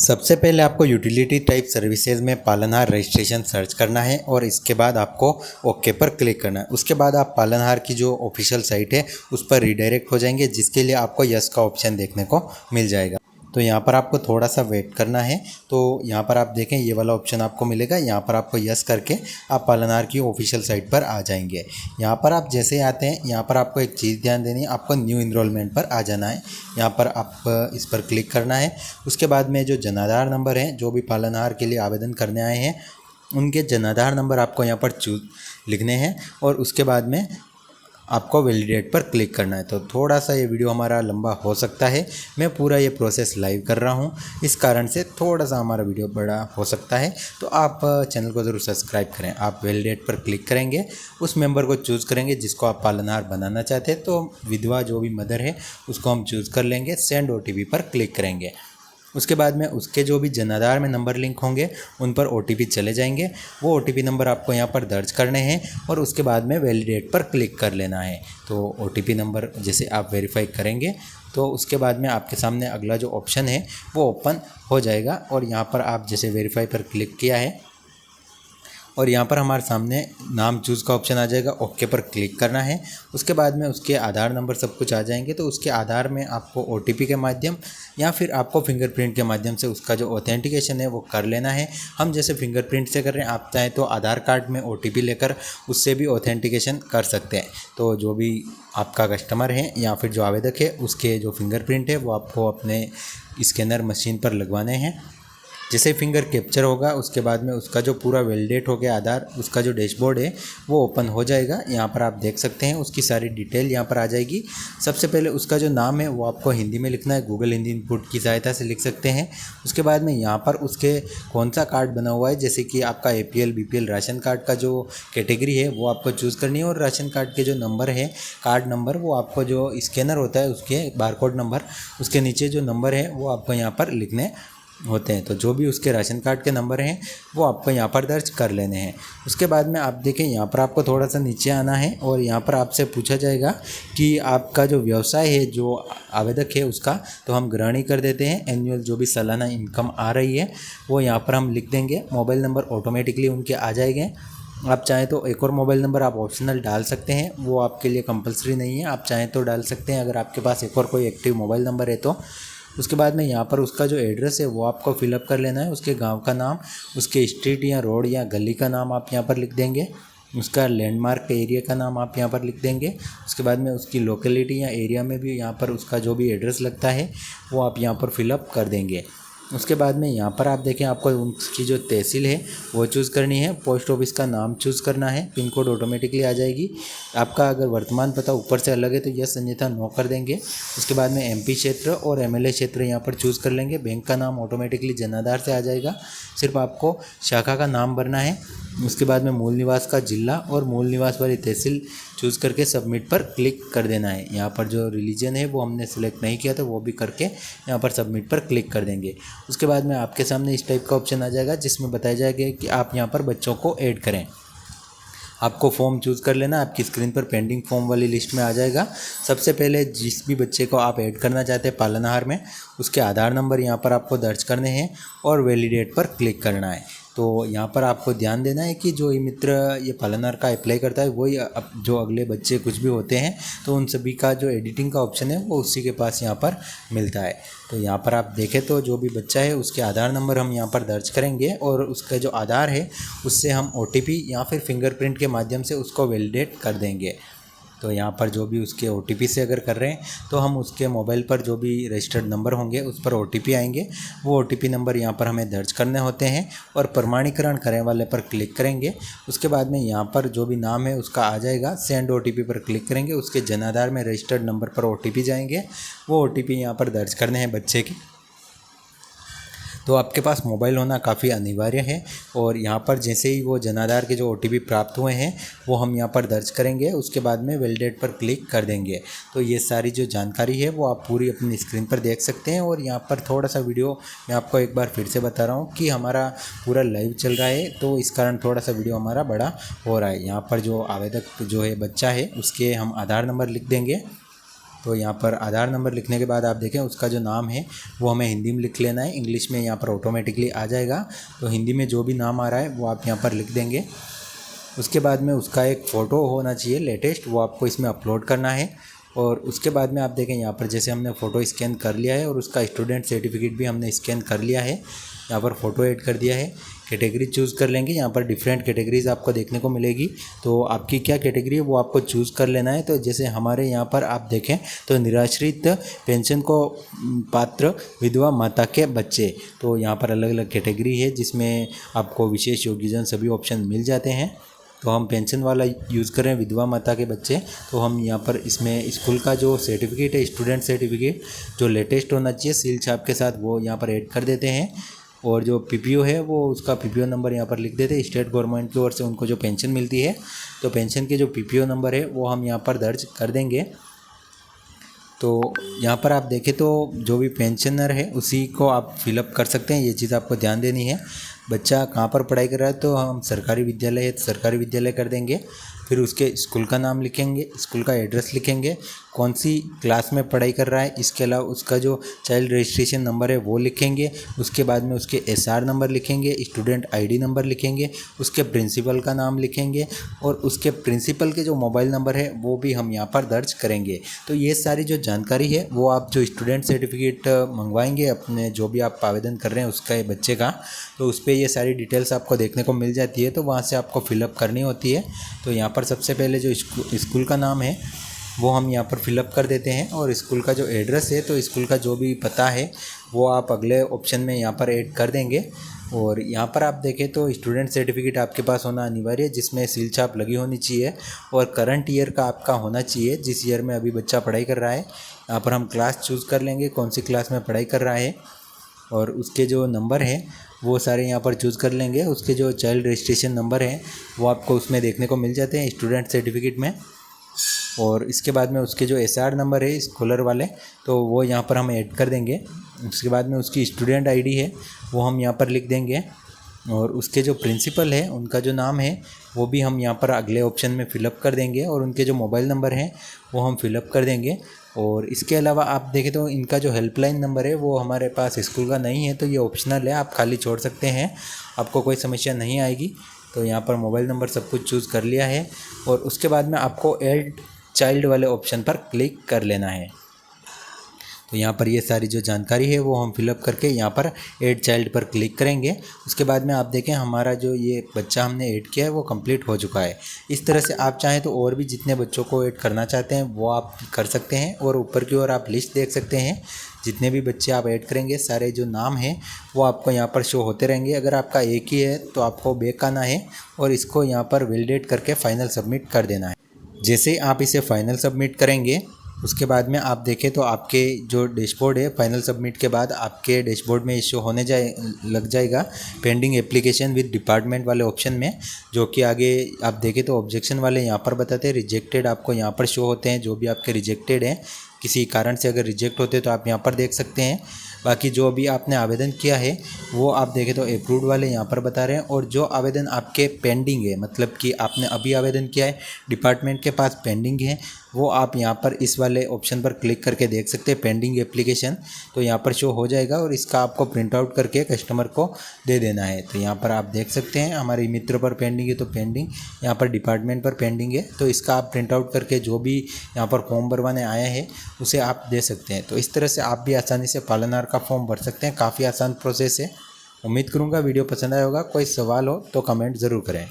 सबसे पहले आपको यूटिलिटी टाइप सर्विसेज में पालनहार रजिस्ट्रेशन सर्च करना है और इसके बाद आपको ओके पर क्लिक करना है। उसके बाद आप पालनहार की जो ऑफिशियल साइट है उस पर रीडायरेक्ट हो जाएंगे, जिसके लिए आपको यस का ऑप्शन देखने को मिल जाएगा। तो यहाँ पर आपको थोड़ा सा वेट करना है। तो यहाँ पर आप देखें ये वाला ऑप्शन आपको मिलेगा, यहाँ पर आपको यस करके आप पालनहार की ऑफिशियल साइट पर आ जाएंगे। यहाँ पर आप जैसे ही आते हैं यहाँ पर आपको एक चीज़ ध्यान देनी है, आपको न्यू इनरोलमेंट पर आ जाना है। यहाँ पर आप इस पर क्लिक करना है। उसके बाद में जो जनाधार नंबर हैं, जो भी पालनहार के लिए आवेदन करने आए हैं उनके जनाधार नंबर आपको यहाँ पर लिखने हैं और उसके बाद में आपको वैलिडेट पर क्लिक करना है। तो थोड़ा सा ये वीडियो हमारा लंबा हो सकता है, मैं पूरा ये प्रोसेस लाइव कर रहा हूँ, इस कारण से थोड़ा सा हमारा वीडियो बड़ा हो सकता है। तो आप चैनल को ज़रूर सब्सक्राइब करें। आप वैलिडेट पर क्लिक करेंगे, उस मेंबर को चूज़ करेंगे जिसको आप पालनहार बनाना चाहते हैं। तो विधवा जो भी मदर है उसको हम चूज़ कर लेंगे। सेंड OTP पर क्लिक करेंगे। उसके बाद में उसके जो भी जनाधार में नंबर लिंक होंगे उन पर OTP चले जाएंगे। वो OTP नंबर आपको यहाँ पर दर्ज करने हैं और उसके बाद में वैलिडेट पर क्लिक कर लेना है। तो OTP नंबर जैसे आप वेरीफाई करेंगे तो उसके बाद में आपके सामने अगला जो ऑप्शन है वो ओपन हो जाएगा और यहाँ पर आप जैसे वेरीफाई पर क्लिक किया है और यहाँ पर हमारे सामने नाम चूज़ का ऑप्शन आ जाएगा। ओके पर क्लिक करना है। उसके बाद में उसके आधार नंबर सब कुछ आ जाएंगे। तो उसके आधार में आपको OTP के माध्यम या फिर आपको फिंगरप्रिंट के माध्यम से उसका जो ऑथेंटिकेशन है वो कर लेना है। हम जैसे फिंगरप्रिंट से कर रहे हैं, आप चाहें तो आधार कार्ड में OTP लेकर उससे भी ऑथेंटिकेशन कर सकते हैं। तो जो भी आपका कस्टमर है या फिर जो आवेदक है उसके जो फिंगरप्रिंट है वो आपको अपने स्कैनर मशीन पर लगवाने हैं। जैसे फिंगर कैप्चर होगा उसके बाद में उसका जो पूरा वैलिडेट हो गया आधार, उसका जो डैशबोर्ड है वो ओपन हो जाएगा। यहाँ पर आप देख सकते हैं उसकी सारी डिटेल यहाँ पर आ जाएगी। सबसे पहले उसका जो नाम है वो आपको हिंदी में लिखना है, गूगल हिंदी इनपुट की सहायता से लिख सकते हैं। उसके बाद में यहाँ पर उसके कौन सा कार्ड बना हुआ है, जैसे कि आपका APL BPL राशन कार्ड का जो कैटेगरी है वो आपको चूज़ करनी है और राशन कार्ड के जो नंबर है, कार्ड नंबर, वो आपको जो स्कैनर होता है उसके बारकोड नंबर, उसके नीचे जो नंबर है वो आपको यहाँ पर लिखने होते हैं। तो जो भी उसके राशन कार्ड के नंबर हैं वो आपको यहाँ पर दर्ज कर लेने हैं। उसके बाद में आप देखें यहाँ पर आपको थोड़ा सा नीचे आना है और यहाँ पर आपसे पूछा जाएगा कि आपका जो व्यवसाय है, जो आवेदक है उसका, तो हम गृहिणी कर देते हैं। एनुअल जो भी सालाना इनकम आ रही है वो यहाँ पर हम लिख देंगे। मोबाइल नंबर ऑटोमेटिकली उनके आ जाएंगे। आप चाहें तो एक और मोबाइल नंबर आप ऑप्शनल डाल सकते हैं, वो आपके लिए कंपलसरी नहीं है, आप चाहें तो डाल सकते हैं अगर आपके पास एक और कोई एक्टिव मोबाइल नंबर है तो। उसके बाद में यहाँ पर उसका जो एड्रेस है वो आपको फिलअप कर लेना है। उसके गांव का नाम, उसके स्ट्रीट या रोड या गली का नाम आप यहाँ पर लिख देंगे। उसका लैंडमार्क एरिया का नाम आप यहाँ पर लिख देंगे। उसके बाद में उसकी लोकेलिटी या एरिया में भी यहाँ पर उसका जो भी एड्रेस लगता है वो आप यहाँ पर फिलअप कर देंगे। उसके बाद में यहाँ पर आप देखें आपको उसकी जो तहसील है वो चूज़ करनी है। पोस्ट ऑफिस का नाम चूज़ करना है। पिन कोड ऑटोमेटिकली आ जाएगी। आपका अगर वर्तमान पता ऊपर से अलग है तो यस अन्यथा नो कर देंगे। उसके बाद में MP क्षेत्र और MLA क्षेत्र यहाँ पर चूज़ कर लेंगे। बैंक का नाम ऑटोमेटिकली जनाधार से आ जाएगा, सिर्फ आपको शाखा का नाम भरना है। उसके बाद में मूल निवास का जिला और मूल निवास वाली तहसील चूज़ करके सबमिट पर क्लिक कर देना है। यहाँ पर जो रिलीजन है वो हमने सेलेक्ट नहीं किया तो वो भी करके यहाँ पर सबमिट पर क्लिक कर देंगे। उसके बाद में आपके सामने इस टाइप का ऑप्शन आ जाएगा जिसमें बताया जाएगा कि आप यहाँ पर बच्चों को ऐड करें। आपको फॉर्म चूज़ कर लेना, आपकी स्क्रीन पर पेंडिंग फॉर्म वाली लिस्ट में आ जाएगा। सबसे पहले जिस भी बच्चे को आप ऐड करना चाहते हैं पालनहार में, उसके आधार नंबर यहाँ पर आपको दर्ज करने हैं और वैलिडेट पर क्लिक करना है। तो यहाँ पर आपको ध्यान देना है कि जो ये मित्र ये पालनहार का अप्लाई करता है वही जो अगले बच्चे कुछ भी होते हैं तो उन सभी का जो एडिटिंग का ऑप्शन है वो उसी के पास यहाँ पर मिलता है। तो यहाँ पर आप देखें तो जो भी बच्चा है उसके आधार नंबर हम यहाँ पर दर्ज करेंगे और उसका जो आधार है उससे हम OTP या फिर फिंगरप्रिंट के माध्यम से उसको वैलिडेट कर देंगे। तो यहाँ पर जो भी उसके OTP से अगर कर रहे हैं तो हम उसके मोबाइल पर जो भी रजिस्टर्ड नंबर होंगे उस पर OTP आएंगे। वो OTP नंबर यहाँ पर हमें दर्ज करने होते हैं और प्रमाणीकरण करने वाले पर क्लिक करेंगे। उसके बाद में यहाँ पर जो भी नाम है उसका आ जाएगा। सेंड OTP पर क्लिक करेंगे। उसके जनाधार में रजिस्टर्ड नंबर पर OTP जाएंगे। वो OTP यहाँ पर दर्ज करने हैं बच्चे की। तो आपके पास मोबाइल होना काफ़ी अनिवार्य है और यहाँ पर जैसे ही वो जनाधार के जो OTP प्राप्त हुए हैं वो हम यहाँ पर दर्ज करेंगे। उसके बाद में वैलिडेट पर क्लिक कर देंगे। तो ये सारी जो जानकारी है वो आप पूरी अपनी स्क्रीन पर देख सकते हैं। और यहाँ पर थोड़ा सा वीडियो मैं आपको एक बार फिर से बता रहा हूँ कि हमारा पूरा लाइव चल रहा है तो इस कारण थोड़ा सा वीडियो हमारा बड़ा हो रहा है। यहाँ पर जो आवेदक जो है बच्चा है उसके हम आधार नंबर लिख देंगे। तो यहाँ पर आधार नंबर लिखने के बाद आप देखें उसका जो नाम है वो हमें हिंदी में लिख लेना है, इंग्लिश में यहाँ पर ऑटोमेटिकली आ जाएगा। तो हिंदी में जो भी नाम आ रहा है वो आप यहाँ पर लिख देंगे। उसके बाद में उसका एक फ़ोटो होना चाहिए लेटेस्ट, वो आपको इसमें अपलोड करना है। और उसके बाद में आप देखें यहाँ पर जैसे हमने फ़ोटो स्कैन कर लिया है और उसका स्टूडेंट सर्टिफिकेट भी हमने स्कैन कर लिया है। यहाँ पर फ़ोटो ऐड कर दिया है। कैटेगरी चूज़ कर लेंगे, यहाँ पर डिफरेंट कैटेगरीज आपको देखने को मिलेगी। तो आपकी क्या कैटेगरी है वो आपको चूज़ कर लेना है। तो जैसे हमारे यहाँ पर आप देखें तो निराश्रित पेंशन को पात्र विधवा माता के बच्चे, तो यहाँ पर अलग अलग कैटेगरी है जिसमें आपको विशेष योग्यजन सभी ऑप्शन मिल जाते हैं। तो हम पेंशन वाला यूज़ करें विधवा माता के बच्चे, तो हम यहाँ पर इसमें स्कूल का जो सर्टिफिकेट है स्टूडेंट सर्टिफिकेट जो लेटेस्ट होना चाहिए सील छाप के साथ वो यहाँ पर ऐड कर देते हैं। और जो पीपीओ है वो उसका पीपीओ नंबर यहाँ पर लिख देते हैं। स्टेट गवर्नमेंट की ओर से उनको जो पेंशन मिलती है तो पेंशन के जो पीपीओ नंबर है वो हम यहाँ पर दर्ज कर देंगे। तो यहाँ पर आप देखें तो जो भी पेंशनर है उसी को आप फिलअप कर सकते हैं, ये चीज़ आपको ध्यान देनी है। बच्चा कहाँ पर पढ़ाई कर रहा है तो हम सरकारी विद्यालय है तो सरकारी विद्यालय कर देंगे। फिर उसके स्कूल का नाम लिखेंगे, स्कूल का एड्रेस लिखेंगे, कौन सी क्लास में पढ़ाई कर रहा है, इसके अलावा उसका जो चाइल्ड रजिस्ट्रेशन नंबर है वो लिखेंगे। उसके बाद में उसके एसआर नंबर लिखेंगे, स्टूडेंट आईडी नंबर लिखेंगे, उसके प्रिंसिपल का नाम लिखेंगे और उसके प्रिंसिपल के जो मोबाइल नंबर है वो भी हम यहाँ पर दर्ज करेंगे। तो ये सारी जो जानकारी है वो आप जो स्टूडेंट सर्टिफिकेट मंगवाएंगे अपने जो भी आप आवेदन कर रहे हैं उसका बच्चे का, तो उस पर ये सारी डिटेल्स आपको देखने को मिल जाती है। तो वहाँ से आपको फिलअप करनी होती है। तो यहाँ पर सबसे पहले जो स्कूल का नाम है वो हम यहाँ पर फिलअप कर देते हैं और स्कूल का जो एड्रेस है तो स्कूल का जो भी पता है वो आप अगले ऑप्शन में यहाँ पर ऐड कर देंगे। और यहाँ पर आप देखें तो स्टूडेंट सर्टिफिकेट आपके पास होना अनिवार्य है जिसमें सील छाप लगी होनी चाहिए और करंट ईयर का आपका होना चाहिए जिस ईयर में अभी बच्चा पढ़ाई कर रहा है। यहाँ पर हम क्लास चूज़ कर लेंगे कौन सी क्लास में पढ़ाई कर रहा है और उसके जो नंबर हैं वो सारे यहाँ पर चूज़ कर लेंगे। उसके जो चाइल्ड रजिस्ट्रेशन नंबर हैं वो आपको उसमें देखने को मिल जाते हैं स्टूडेंट सर्टिफिकेट में। और इसके बाद में उसके जो एसआर नंबर है स्कॉलर वाले तो वो यहाँ पर हम ऐड कर देंगे। उसके बाद में उसकी स्टूडेंट आईडी है वो हम यहाँ पर लिख देंगे और उसके जो प्रिंसिपल है उनका जो नाम है वो भी हम यहाँ पर अगले ऑप्शन में फिलअप कर देंगे और उनके जो मोबाइल नंबर हैं वो हम फिलअप कर देंगे। और इसके अलावा आप देखें तो इनका जो हेल्पलाइन नंबर है वो हमारे पास स्कूल का नहीं है तो ये ऑप्शनल है, आप खाली छोड़ सकते हैं, आपको कोई समस्या नहीं आएगी। तो यहाँ पर मोबाइल नंबर सब कुछ चूज़ कर लिया है और उसके बाद में आपको ऐड चाइल्ड वाले ऑप्शन पर क्लिक कर लेना है। तो यहाँ पर ये सारी जो जानकारी है वो हम फिलअप करके यहाँ पर ऐड चाइल्ड पर क्लिक करेंगे। उसके बाद में आप देखें हमारा जो ये बच्चा हमने ऐड किया है वो कंप्लीट हो चुका है। इस तरह से आप चाहें तो और भी जितने बच्चों को ऐड करना चाहते हैं वो आप कर सकते हैं और ऊपर की ओर आप लिस्ट देख सकते हैं जितने भी बच्चे आप ऐड करेंगे सारे जो नाम हैं वो आपको यहाँ पर शो होते रहेंगे। अगर आपका एक ही है तो आपको बैक आना है और इसको यहाँ पर वैलिडेट करके फ़ाइनल सबमिट कर देना है। जैसे आप इसे फ़ाइनल सबमिट करेंगे उसके बाद में आप देखें तो आपके जो डैशबोर्ड है फाइनल सबमिट के बाद आपके डैशबोर्ड में शो होने लग जाएगा पेंडिंग एप्लीकेशन विद डिपार्टमेंट वाले ऑप्शन में, जो कि आगे आप देखें तो ऑब्जेक्शन वाले यहाँ पर बताते हैं, रिजेक्टेड आपको यहाँ पर शो होते हैं। जो भी आपके रिजेक्टेड हैं किसी कारण से अगर रिजेक्ट होते तो आप यहाँ पर देख सकते हैं। बाकी जो अभी आपने आवेदन किया है वो आप देखें तो अप्रूव्ड वाले यहाँ पर बता रहे हैं और जो आवेदन आपके पेंडिंग है मतलब कि आपने अभी आवेदन किया है डिपार्टमेंट के पास पेंडिंग है वो आप यहाँ पर इस वाले ऑप्शन पर क्लिक करके देख सकते हैं पेंडिंग एप्लीकेशन, तो यहाँ पर शो हो जाएगा और इसका आपको प्रिंट आउट करके कस्टमर को दे देना है। तो यहाँ पर आप देख सकते हैं हमारे मित्र पर पेंडिंग है तो पेंडिंग, यहाँ पर डिपार्टमेंट पर पेंडिंग है तो इसका आप प्रिंट आउट करके जो भी यहाँ पर फॉर्म भरवाने आया है उसे आप दे सकते हैं। तो इस तरह से आप भी आसानी से पालनहार का फॉर्म भर सकते हैं, काफ़ी आसान प्रोसेस है। उम्मीद करूँगा वीडियो पसंद आया होगा। कोई सवाल हो तो कमेंट ज़रूर करें।